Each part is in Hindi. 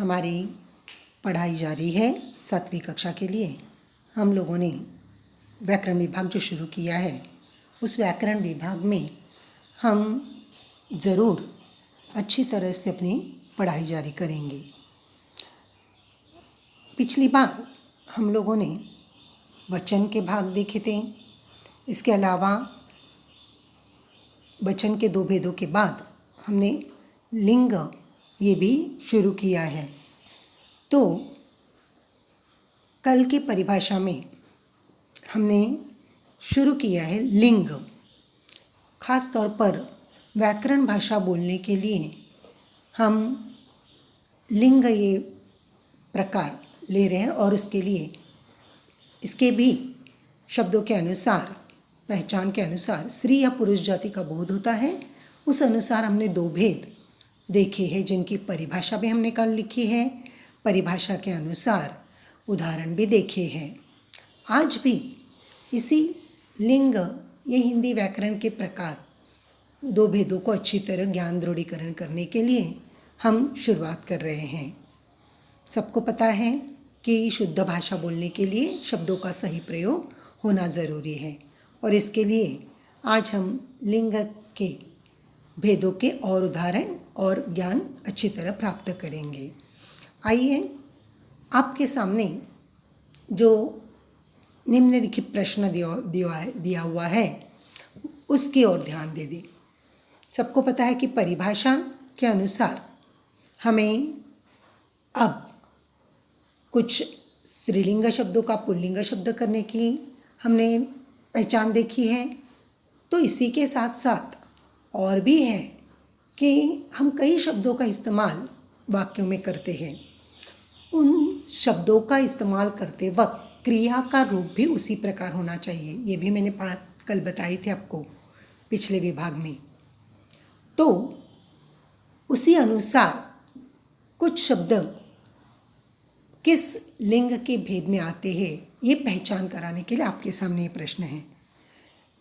हमारी पढ़ाई जारी है 7वीं कक्षा के लिए। हम लोगों ने व्याकरण विभाग जो शुरू किया है, उस व्याकरण विभाग में हम ज़रूर अच्छी तरह से अपनी पढ़ाई जारी करेंगे। पिछली बार हम लोगों ने वचन के भाग देखे थे। इसके अलावा वचन के 2 भेदों के बाद हमने लिंग ये भी शुरू किया है। तो कल की परिभाषा में हमने शुरू किया है लिंग। खास तौर पर व्याकरण भाषा बोलने के लिए हम लिंग ये प्रकार ले रहे हैं और उसके लिए इसके भी शब्दों के अनुसार, पहचान के अनुसार स्त्री या पुरुष जाति का बोध होता है। उस अनुसार हमने 2 भेद देखे हैं, जिनकी परिभाषा भी हमने कल लिखी है। परिभाषा के अनुसार उदाहरण भी देखे हैं। आज भी इसी लिंग ये हिंदी व्याकरण के प्रकार 2 भेदों को अच्छी तरह ज्ञान दृढ़ीकरण करने के लिए हम शुरुआत कर रहे हैं। सबको पता है कि शुद्ध भाषा बोलने के लिए शब्दों का सही प्रयोग होना ज़रूरी है, और इसके लिए आज हम लिंग के भेदों के और उदाहरण और ज्ञान अच्छी तरह प्राप्त करेंगे। आइए आपके सामने जो निम्नलिखित प्रश्न दिया हुआ है उसकी ओर ध्यान दे दें। सबको पता है कि परिभाषा के अनुसार हमें अब कुछ स्त्रीलिंग शब्दों का पुल्लिंग शब्द करने की हमने पहचान देखी है। तो इसी के साथ साथ और भी है कि हम कई शब्दों का इस्तेमाल वाक्यों में करते हैं। उन शब्दों का इस्तेमाल करते वक्त क्रिया का रूप भी उसी प्रकार होना चाहिए। ये भी मैंने कल बताई थी आपको पिछले विभाग में। तो उसी अनुसार कुछ शब्द किस लिंग के भेद में आते हैं, ये पहचान कराने के लिए आपके सामने ये प्रश्न है।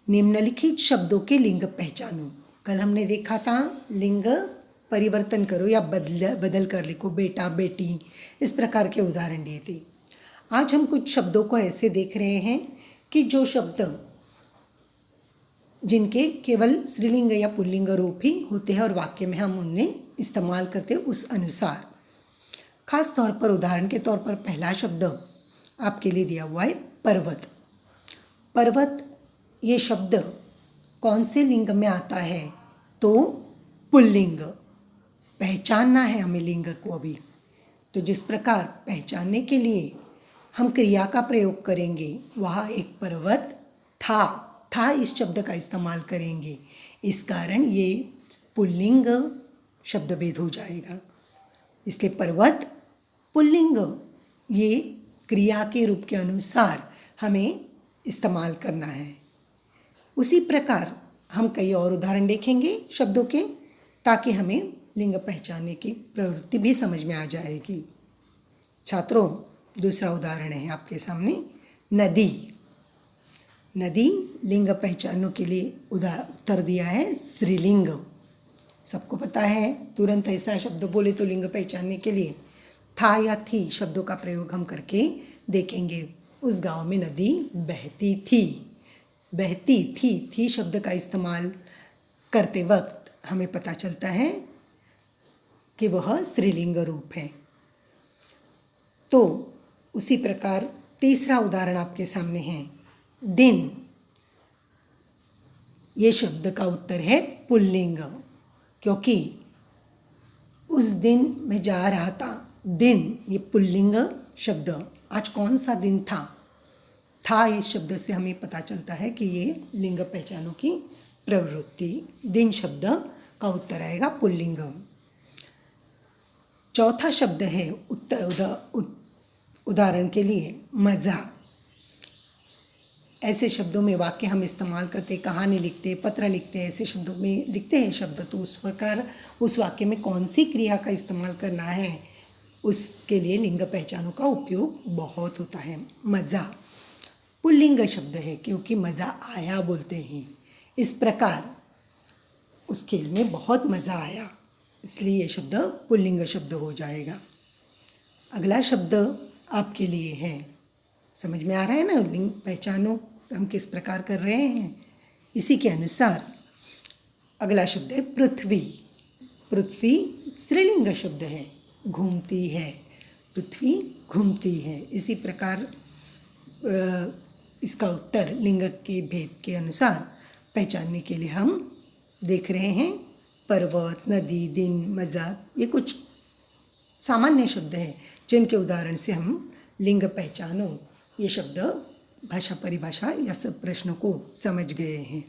निम्नलिखित शब्दों के लिंग पहचानो। कल हमने देखा था लिंग परिवर्तन करो या बदल कर लिखो, बेटा बेटी, इस प्रकार के उदाहरण दिए थे। आज हम कुछ शब्दों को ऐसे देख रहे हैं कि जो शब्द जिनके केवल स्त्रीलिंग या पुल्लिंग रूप ही होते हैं और वाक्य में हम उन्हें इस्तेमाल करते हैं उस अनुसार। खास तौर पर उदाहरण के तौर पर पहला शब्द आपके लिए दिया हुआ है पर्वत। पर्वत ये शब्द कौन से लिंग में आता है? तो पुल्लिंग। पहचानना है हमें लिंग को अभी। तो जिस प्रकार पहचानने के लिए हम क्रिया का प्रयोग करेंगे, वहाँ एक पर्वत था इस शब्द का इस्तेमाल करेंगे। इस कारण ये पुल्लिंग शब्द भेद हो जाएगा। इसलिए पर्वत पुल्लिंग ये क्रिया के रूप के अनुसार हमें इस्तेमाल करना है। उसी प्रकार हम कई और उदाहरण देखेंगे शब्दों के, ताकि हमें लिंग पहचानने की प्रवृत्ति भी समझ में आ जाएगी। छात्रों, दूसरा उदाहरण है आपके सामने नदी। नदी लिंग पहचानने के लिए उत्तर दिया है स्त्रीलिंग। सबको पता है, तुरंत ऐसा शब्द बोले तो लिंग पहचानने के लिए था या थी शब्दों का प्रयोग हम करके देखेंगे। उस गांव में नदी बहती थी। बहती थी शब्द का इस्तेमाल करते वक्त हमें पता चलता है कि वह स्त्रीलिंग रूप है। तो उसी प्रकार तीसरा उदाहरण आपके सामने है दिन। ये शब्द का उत्तर है पुल्लिंग, क्योंकि उस दिन मैं जा रहा था। दिन ये पुल्लिंग शब्द। आज कौन सा दिन था इस शब्द से हमें पता चलता है कि ये लिंग पहचानों की प्रवृत्ति। दिन शब्द का उत्तर आएगा पुल्लिंग। चौथा शब्द है उदाहरण के लिए मज़ा। ऐसे शब्दों में वाक्य हम इस्तेमाल करते, कहानी लिखते, पत्र लिखते, ऐसे शब्दों में लिखते हैं शब्द। तो उस प्रकार उस वाक्य में कौन सी क्रिया का इस्तेमाल करना है, उसके लिए लिंग पहचानों का उपयोग बहुत होता है। मज़ा पुल्लिंग शब्द है, क्योंकि मज़ा आया बोलते हैं। इस प्रकार उस खेल में बहुत मज़ा आया, इसलिए ये शब्द पुल्लिंग शब्द हो जाएगा। अगला शब्द आपके लिए है। समझ में आ रहा है ना, लिंग पहचानो हम किस प्रकार कर रहे हैं। इसी के अनुसार अगला शब्द है पृथ्वी। पृथ्वी स्त्रीलिंग शब्द है, घूमती है, पृथ्वी घूमती है। इसी प्रकार इसका उत्तर लिंग के भेद के अनुसार पहचानने के लिए हम देख रहे हैं। पर्वत, नदी, दिन, मज़ाक, ये कुछ सामान्य शब्द हैं जिनके उदाहरण से हम लिंग पहचानो ये शब्द भाषा परिभाषा या सब प्रश्नों को समझ गए हैं।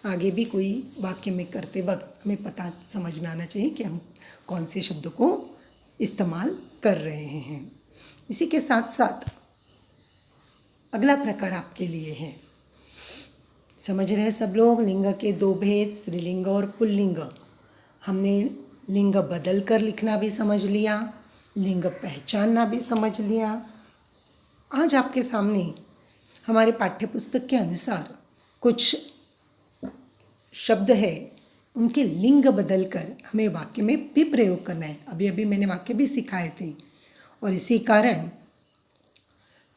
आगे भी कोई वाक्य में करते वक्त हमें पता समझ में आना चाहिए कि हम कौन से शब्द को इस्तेमाल कर रहे हैं। इसी के साथ साथ अगला प्रकार आपके लिए है। समझ रहे हैं सब लोग, लिंग के दो भेद, स्त्रीलिंग और पुल्लिंग। हमने लिंग बदल कर लिखना भी समझ लिया, लिंग पहचानना भी समझ लिया। आज आपके सामने हमारे पाठ्यपुस्तक के अनुसार कुछ शब्द है, उनके लिंग बदल कर हमें वाक्य में भी प्रयोग करना है। अभी अभी मैंने वाक्य भी सिखाए थे और इसी कारण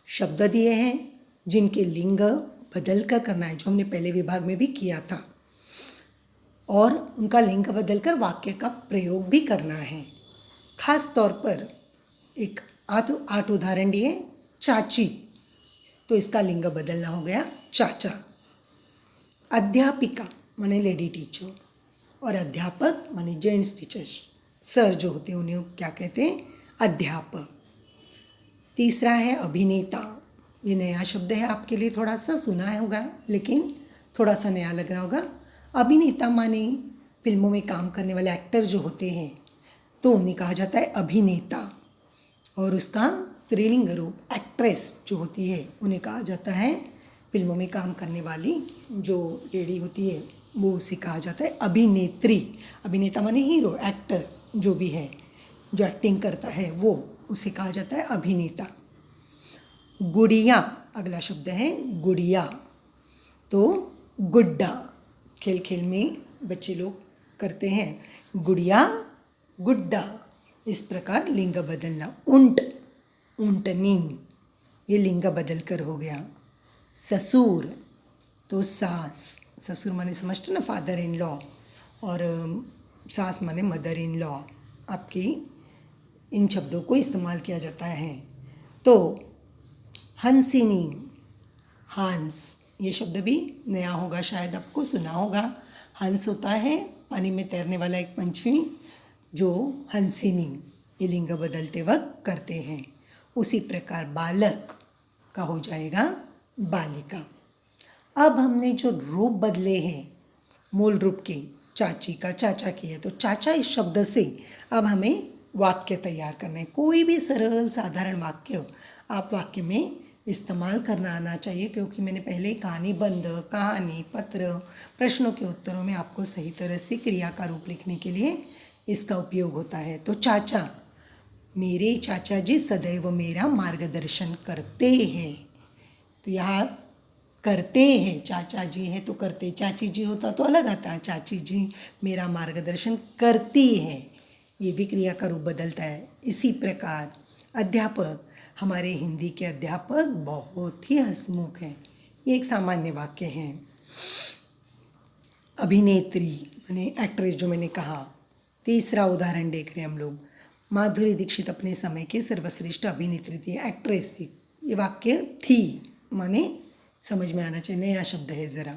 शब्द दिए हैं जिनके लिंग बदल कर करना है, जो हमने पहले विभाग में भी किया था, और उनका लिंग बदल कर वाक्य का प्रयोग भी करना है। खास तौर पर एक 8 उदाहरण दिए। चाची, तो इसका लिंग बदलना हो गया चाचा। अध्यापिका माने लेडी टीचर, और अध्यापक माने जेंट्स टीचर्स, सर जो होते हैं उन्हें क्या कहते हैं, अध्यापक। तीसरा है अभिनेता। ये नया शब्द है आपके लिए, थोड़ा सा सुना होगा लेकिन थोड़ा सा नया लग रहा होगा। अभिनेता माने फिल्मों में काम करने वाले एक्टर जो होते हैं, तो उन्हें कहा जाता है अभिनेता। और उसका स्त्रीलिंग रूप एक्ट्रेस जो होती है उन्हें कहा जाता है, फिल्मों में काम करने वाली जो लेडी होती है वो उसे कहा जाता है अभिनेत्री। अभिनेता माने हीरो, एक्टर जो भी है, जो एक्टिंग करता है वो, उसे कहा जाता है अभिनेता। गुड़िया, अगला शब्द है गुड़िया, तो गुड्डा, खेल खेल में बच्चे लोग करते हैं गुड़िया गुड्डा। इस प्रकार लिंग बदलना। ऊंट, ऊंटनी, ये लिंग बदल कर हो गया। ससुर, तो सास, ससुर माने समझते ना फादर इन लॉ, और सास माने मदर इन लॉ। आपकी इन शब्दों को इस्तेमाल किया जाता है। तो हंसिनी, हंस, ये शब्द भी नया होगा, शायद आपको सुना होगा। हंस होता है पानी में तैरने वाला एक पंछी, जो हंसिनी, ये लिंग बदलते वक्त करते हैं। उसी प्रकार बालक का हो जाएगा बालिका। अब हमने जो रूप बदले हैं मूल रूप के, चाची का चाचा किया, तो चाचा इस शब्द से अब हमें वाक्य तैयार करना है। कोई भी सरल साधारण वाक्य आप वाक्य में इस्तेमाल करना आना चाहिए, क्योंकि मैंने पहले कहानी बंध, कहानी, पत्र, प्रश्नों के उत्तरों में आपको सही तरह से क्रिया का रूप लिखने के लिए इसका उपयोग होता है। तो चाचा, मेरे चाचा जी सदैव मेरा मार्गदर्शन करते हैं। तो यहाँ करते हैं, चाचा जी हैं तो करते, चाची जी होता तो अलग आता, चाची जी मेरा मार्गदर्शन करती है, ये भी क्रिया का रूप बदलता है। इसी प्रकार अध्यापक, हमारे हिंदी के अध्यापक बहुत ही हंसमुख हैं, ये एक सामान्य वाक्य है। अभिनेत्री माने एक्ट्रेस, जो मैंने कहा। तीसरा उदाहरण देख रहे हैं हम लोग। माधुरी दीक्षित अपने समय की सर्वश्रेष्ठ अभिनेत्री थी, एक्ट्रेस थी। ये वाक्य थी माने समझ में आना चाहिए, नया शब्द है ज़रा।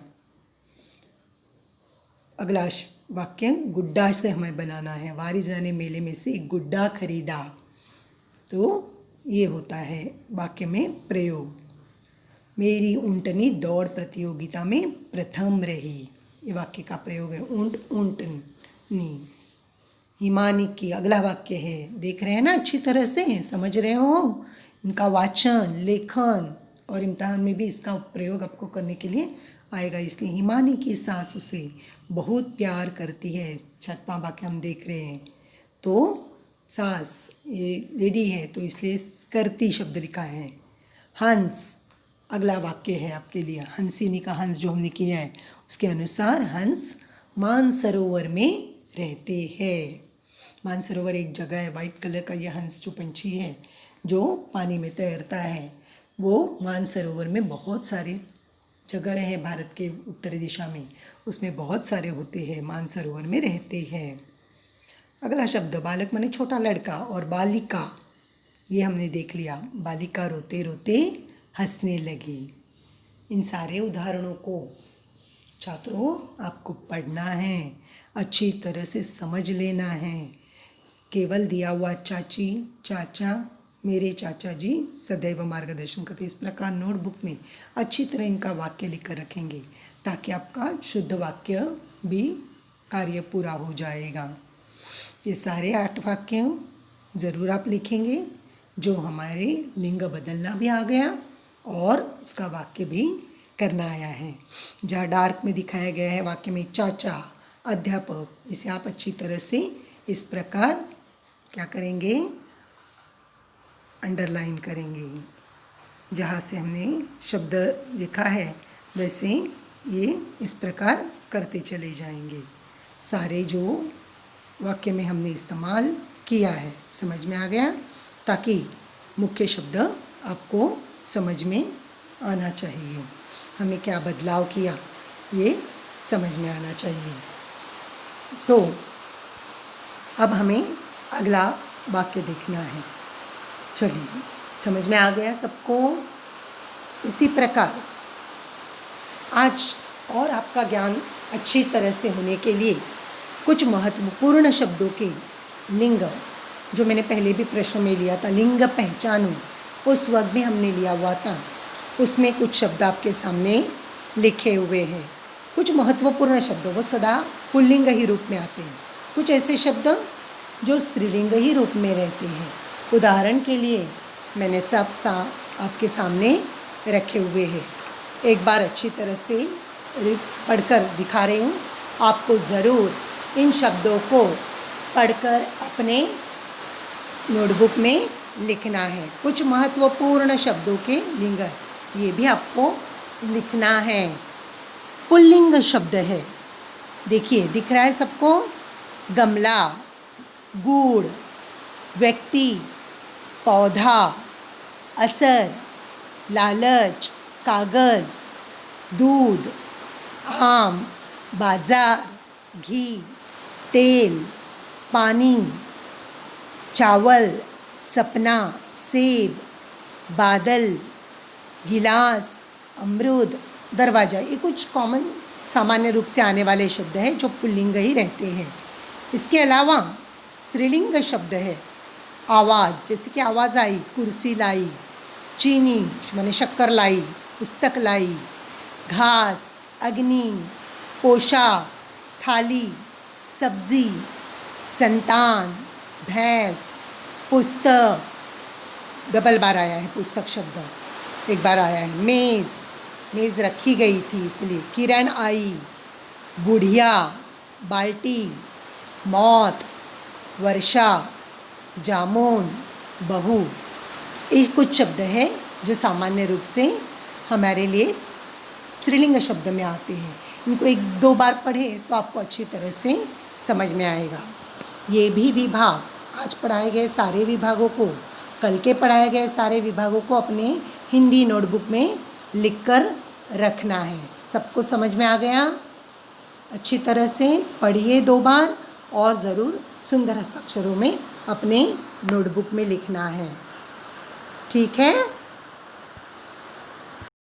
अगला वाक्य गुड्डा से हमें बनाना है। वारिजा ने मेले में से एक गुड्डा खरीदा, तो ये होता है वाक्य में प्रयोग। मेरी ऊँटनी दौड़ प्रतियोगिता में प्रथम रही, ये वाक्य का प्रयोग है। ऊँट, ऊँटनी। हिमानी की अगला वाक्य है, देख रहे हैं ना अच्छी तरह से, समझ रहे हो। इनका वाचन, लेखन और इम्तिहान में भी इसका प्रयोग आपको करने के लिए आएगा। इसलिए हिमानी की सास उसे बहुत प्यार करती है, छठवां वाक्य हम देख रहे हैं। तो सास ये लेडी है, तो इसलिए करती शब्द लिखा है। हंस, अगला वाक्य है आपके लिए। हंसिनी का हंस जो हमने किया है उसके अनुसार हंस मानसरोवर में रहते हैं। मानसरोवर एक जगह है, वाइट कलर का ये हंस जो पंछी है जो पानी में तैरता है। वो मानसरोवर में बहुत सारी जगह है भारत के उत्तरी दिशा में, उसमें बहुत सारे होते हैं, मानसरोवर में रहते हैं। अगला शब्द बालक माने छोटा लड़का, और बालिका ये हमने देख लिया। बालिका रोते रोते हंसने लगी। इन सारे उदाहरणों को छात्रों आपको पढ़ना है, अच्छी तरह से समझ लेना है। केवल दिया हुआ चाची, चाचा, मेरे चाचा जी सदैव मार्गदर्शन करते, इस प्रकार नोटबुक में अच्छी तरह इनका वाक्य लिखकर रखेंगे ताकि आपका शुद्ध वाक्य भी कार्य पूरा हो जाएगा। ये सारे 8 वाक्य ज़रूर आप लिखेंगे जो हमारे लिंग बदलना भी आ गया और उसका वाक्य भी करना आया है। जहाँ डार्क में दिखाया गया है वाक्य में चाचा, अध्यापक, इसे आप अच्छी तरह से इस प्रकार क्या करेंगे, अंडरलाइन करेंगे। जहाँ से हमने शब्द लिखा है वैसे ये इस प्रकार करते चले जाएंगे। सारे जो वाक्य में हमने इस्तेमाल किया है समझ में आ गया, ताकि मुख्य शब्द आपको समझ में आना चाहिए। हमें क्या बदलाव किया ये समझ में आना चाहिए। तो अब हमें अगला वाक्य देखना है। चलिए, समझ में आ गया सबको। इसी प्रकार आज और आपका ज्ञान अच्छी तरह से होने के लिए कुछ महत्वपूर्ण शब्दों के लिंग, जो मैंने पहले भी प्रश्न में लिया था, लिंग पहचानो, उस वक्त भी हमने लिया हुआ था। उसमें कुछ शब्द आपके सामने लिखे हुए हैं। कुछ महत्वपूर्ण शब्द वो सदा पुल्लिंग ही रूप में आते हैं, कुछ ऐसे शब्द जो स्त्रीलिंग ही रूप में रहते हैं। उदाहरण के लिए मैंने सब आपके सामने रखे हुए हैं। एक बार अच्छी तरह से पढ़कर दिखा रही हूँ। आपको ज़रूर इन शब्दों को पढ़कर अपने नोटबुक में लिखना है। कुछ महत्वपूर्ण शब्दों के लिंग ये भी आपको लिखना है। पुल्लिंग शब्द है, देखिए दिख रहा है सबको, गमला, गुड़, व्यक्ति, पौधा, असर, लालच, कागज़, दूध, आम, बाजार, घी, तेल, पानी, चावल, सपना, सेब, बादल, गिलास, अमरूद, दरवाज़ा। ये कुछ कॉमन सामान्य रूप से आने वाले शब्द हैं जो पुल्लिंग ही रहते हैं। इसके अलावा स्त्रीलिंग शब्द है आवाज़, जैसे कि आवाज़ आई, कुर्सी लाई, चीनी माने शक्कर लाई, पुस्तक लाई, घास, अग्नि, पोशाक, थाली, सब्जी, संतान, भैंस, पुस्तक, डबल बार आया है पुस्तक शब्द, एक बार आया है। मेज़ रखी गई थी इसलिए। किरण आई, बुढ़िया, बाल्टी, मौत, वर्षा, जामुन, बहू। ये कुछ शब्द हैं जो सामान्य रूप से हमारे लिए स्त्रीलिंग शब्द में आते हैं। इनको 1-2 बार पढ़े तो आपको अच्छी तरह से समझ में आएगा। ये भी विभाग आज पढ़ाए गए सारे विभागों को, कल के पढ़ाए गए सारे विभागों को अपने हिंदी नोटबुक में लिखकर रखना है। सबको समझ में आ गया? अच्छी तरह से पढ़िए 2 बार और ज़रूर सुंदर हस्ताक्षरों में अपने नोटबुक में लिखना है। ठीक है।